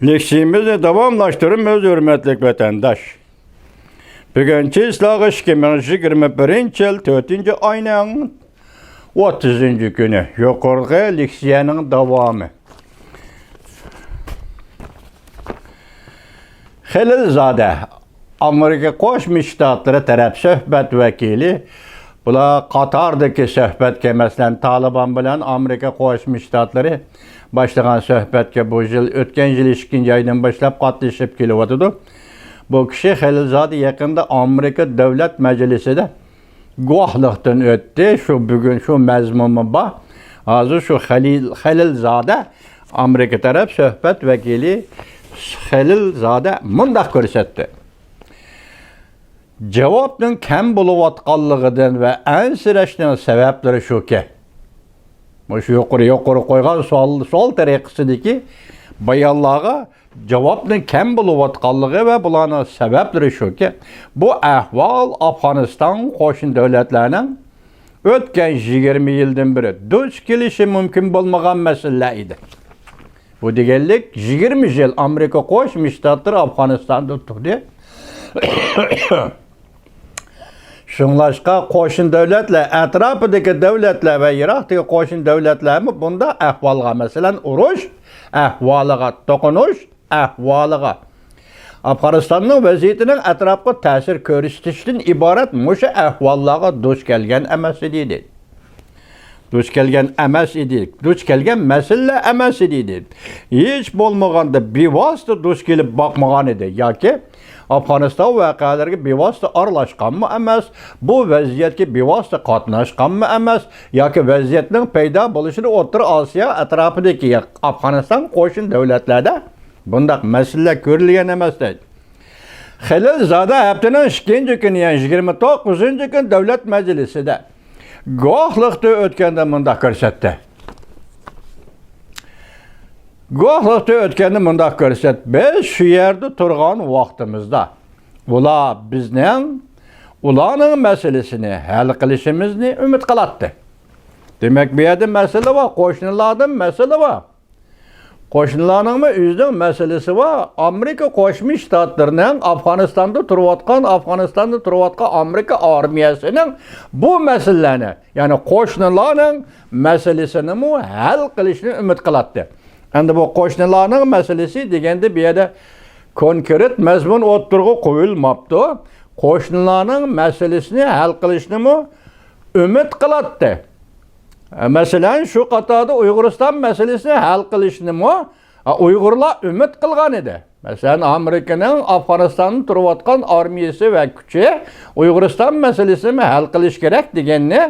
Leksiyimizni davamlaştırın hürmetlik vatandaş. Bugünkü ıslahı 2021 yıl 4. ayının 30. günü. Yukarıda leksiyanın devamı. Halilzade, Amerika Qo'shma Shtatlari taraf suhbat vakili. Bular Qatar'daki suhbat kemasidan Taliban bilan Amerika Qo'shma Shtatlari başlagan suhbatga bu yil o'tgan yil 2 oydan boshlab qatnashib kelyapti. Bu kishi Halilzade yaqinda Amerika Davlat Majlisida guvohlikdan o'tdi. Shu bugun shu mazmuni bor. Hozir shu Halilzade Amerika taraf suhbat vakili Halilzade mundaq ko'rsatdi. Javobning kam bo'layotganligidan va ansirashning sabablari shuki. Shu yuqori qo'ygan savol tariqasidagi bayonlarga javobning kam bo'layotganligi va bularning sabablari shuki. Bu ahvol Afg'oniston qo'shni davlatlarining o'tgan 20 yildan beri duch kelishi mumkin bo'lmagan masala edi. Bu deganlik 20 yil Amerika Qo'shma Shtatlari Afg'onistonda turdi. Shunlashqa qo'shni davlatlar, atrofidagi davlatlar va Iroqdagi qo'shni davlatlarmi bunda ahvolga, masalan, urush ahvoliga, to'qinish ahvoliga, Afg'onistonning vaziyatining atrofga ta'sir ko'rsatishdan iborat musha ahvollarga duch kelgan emas edi. Duch kelgan masala emas edi. Hech bo'lmaganda bevosita duch kelib boqmagan edi yoki Afg'oniston voqealariga bevosita aralashganmi emas, bu vaziyatga bevosita qatnashganmi emas, yoki vaziyatning paydo bo'lishini O'rta Osiyo atrofidagi Afg'oniston qo'shni davlatlarda bundaq masala ko'rilgan emas deydi. Halilzade haftaning 2-kuni, 29-kun Davlat Majlisida guvohlikda o'tganda mundaq ko'rsatdi. Biz shu yerda turgan vaqtimizda ularning masalasini hal qilishimizni umid qilatdi. Demak, bu yerda masala bor, qo'shnilarning masala bor. Qo'shnilarning o'zining masalasi bor. Amerika Qo'shma Shtatlarining Afg'onistonda turayotgan Amerika armiyasining bu masalani, ya'ni qo'shnilarning masalasini hal qilishni umid qilatdi. Endi bu qo'shnilarning masalasi deganda bu yerda konkret mazmun o'tirg'i qo'yilmabdi. Qo'shnilarning masalasini hal qilishni umid qilatdi. Masalan, shu qatorda Uyg'uriston masalasini hal qilishni Uyg'urlar umid qilgan edi. Masalan, Amerikaning Afg'onistonda turayotgan armiyasi va kuchi Uyg'uriston masalasini hal qilish kerak deganni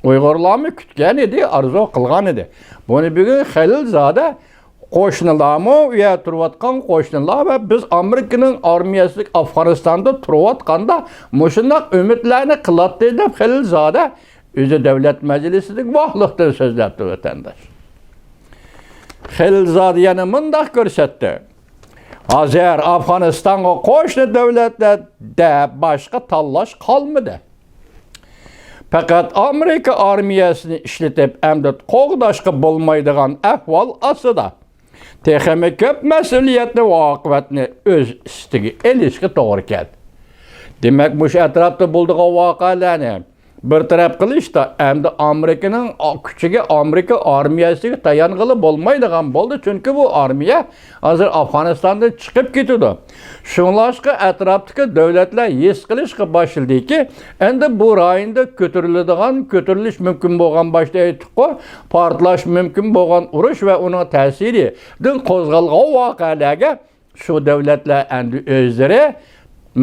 Uyg'urlarni kutgan edi, arzu qilgan edi. Buni bugun Halilzade qo'shnilarmi, u yerda turayotgan qo'shnilar va biz Amerikaning armiyasi Afg'onistonda turayotganda mushundoq umidlarni qilatdi deb Halilzade o'zi Davlat Majlisida guvohlikdan so'zlabdi vatandosh. Halilzade yana mundaq ko'rsatdi. Hozir Afg'onistonga qo'shni davlatlarda boshqa tanlash qolmadi. Faqat Amerika armiyasini ishlatib, hamda qo'g'dashga bo'lmaydigan ahvol ostida texnik ko'p mas'uliyatni va oqibatni o'z ustiga olishga to'g'ri keldi. Demak, bu atrofda bo'lgan voqealarni bir taraf qilishda hamda Amerikaning kuchiga, Amerika armiyasiga tayanqili bo'lmaydigan bo'ldi, chunki bu armiya hozir Afg'onistondan chiqib ketdi. Shunlashqa atrofdagi davlatlar his qilishga boshladi-ki, endi bu rayonda ko'tarilish mumkin bo'lgan boshda aytdik-ku, portlash mumkin bo'lgan urush va uning ta'siridan qo'zg'algan voqealarga shu davlatlar endi o'zlari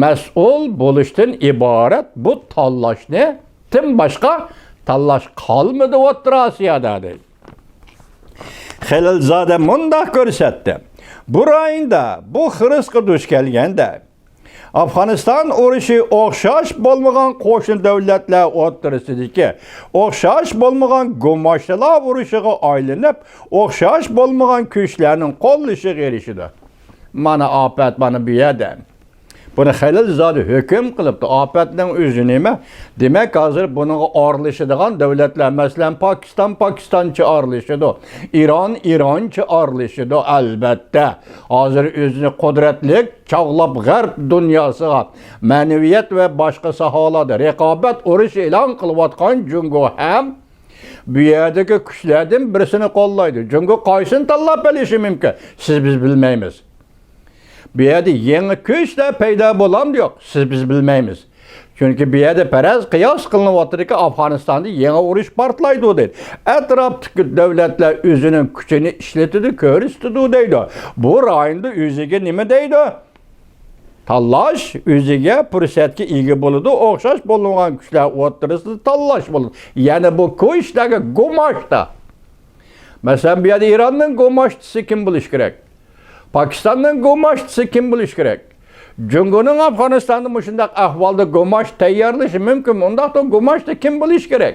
mas'ul bo'lishdan iborat bu tanlashni tim boshqa tanlash qolmadi O'rta Osiyoda deydi. Halilzade mundaq ko'rsatdi. Bu rayonda bu xirisga duch kelganda Afg'oniston urushi o'xshash bo'lmagan qo'shni davlatlar o'rtasidagi o'xshash bo'lmagan gumoshlar urushiga aylanib, o'xshash bo'lmagan kuchlarning qo'llashiga erishdi. Mana ofat mana bu yerdan. Buni Xəlilzadə hökm qılıbdı. Afətning özü nima? Demək, hazır bununla aralashadigan davlatlar, masalan, Pakistancha aralashadi. İrancha aralashadi albatta. Hazır özünü qudratli çağlab g'arb dunyosiga, ma'naviyat va boshqa sohalarda raqobat urush e'lon qilayotgan Jungo ham bu yerdagi kuchlardan birisini qo'llaydi. Jungo qaysini tanlab olishi mumkin? Biz bilmaymiz. Bu yerda yangi kuchlar paydo bo'lamdi yo'q, biz bilmaymiz. Chunki bu yerda faraz qiyos qilinyaptiki, Afg'onistonda yangi urush portlaydi deydi. Atrofdagi davlatlar o'zining kuchini ishlatadi, ko'rsatadi deydi. Bu rayonda o'ziga nima deydi? Tanlash o'ziga fursatga ega bo'ladi, o'xshash bo'lgan kuchlar o'rtasida tanlash bo'ladi. Ya'ni bu kuchlarga go'mashda. Masalan, bu yerda Ironning go'mashtisi kim bo'lishi kerak? Pakistanning go'mashtisi kim bo'lishi kerak? Jungoning Afg'onistonda shunday ahvolda go'masht tayyorlashi mumkin. Undaqda go'mashtda kim bo'lishi kerak?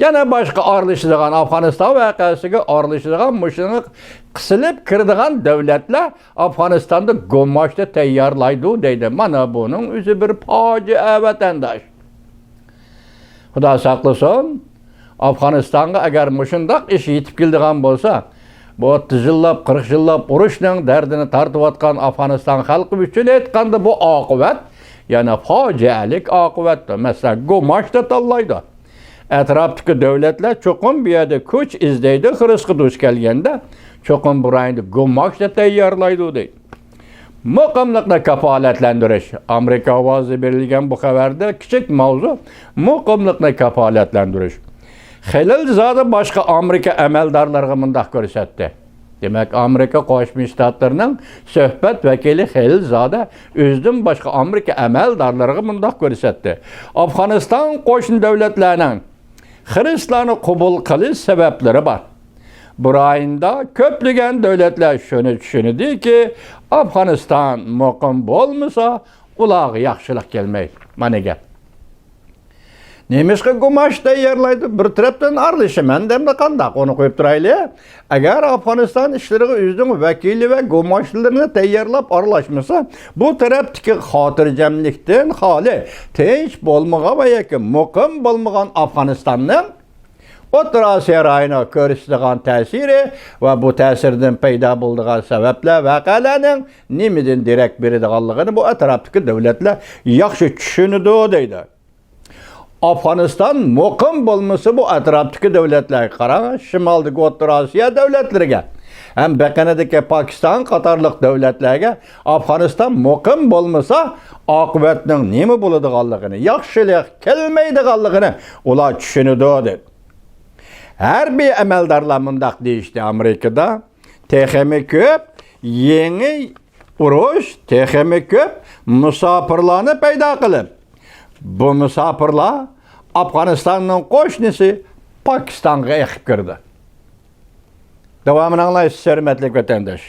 Yana boshqa aralashadigan Afg'oniston voqeasiga aralashadigan mushuni qisilib kiradigan davlatlar Afg'onistonda go'mashtda tayyorlaydi deydi. Mana buning o'zi bir fojia vatandosh. Xudo saqlasin, Afg'onistonga agar mushundaq ish yetib keladigan bo'lsa, bu 30 yillab, 40 yillab urushning dardini tortayotgan Afg'oniston xalqi uchun aytganda bu oqibat, yana fojialik oqibatdir. Masalan, go'mashtda tanlaydi. Atrofdagi davlatlar cho'qim bu yerda kuch izlaydi, xirisga duch kelganda cho'qim bu rayonda go'mashtda tayyorlaydi deydi. Muqimlikni kafolatlantirish. Amerika ovozi berilgan bu xabarda kichik mavzu muqimlikni kafolatlantirish. Xəlilzadə boshqa Amerika amaldorlariga mundaq ko'rsatdi. Demak, Amerika Qo'shma Shtatlarining suhbat vakili Xəlilzadə o'zidan boshqa Amerika amaldorlariga mundaq ko'rsatdi. Afg'oniston qo'shni davlatlarining xristianlarni qabul qilish sabablari bor. Bu rayonda ko'plagan davlatlar shuni tushunadiki, Afg'oniston muqim bo'lmasa, ularga yaxshilik kelmaydi. Mana gap. Nemishqa go'masht tayyorlaydi, bir tarafdan aralashaman demda qandaq, onu qo'yib turaylik. Agar Afg'oniston ishlariga o'zining vakili va go'mashtlarini tayyorlab aralashmasa, bu tarafdagi xotirjamlikdan xoli, tinch bo'lmagan va yoki muqim bo'lmagan Afg'onistonning O'rta Osiyo rayoniga ko'rsatgan ta'siri va bu ta'sirdan paydo bo'lgan sabablar voqealarning nimadan derak beradiganligini bu atrofdagi davlatlar yaxshi tushunadi deydi. Afg'oniston muqim bo'lmasa, bu atrofdagi davlatlarga qarang, shimoldagi O'rta Osiyo davlatlariga, ham Baqanadagi Pokiston qatorliq davlatlarga Afg'oniston muqim bo'lmasa, oqibatning nima bo'ladiganligini, yaxshilik kelmaydiganligini ular tushunadi dedi. Harbiy amaldorlar mundaq deyishdi Amerikada, texmi ko'p yangi urush, texmi ko'p musofirlarni paydo qilib, bu musofirlar Afg'onistonning qo'shnisi Pokistonga eqib kirdi. Davomini anglaysiz, hurmatli vatandosh.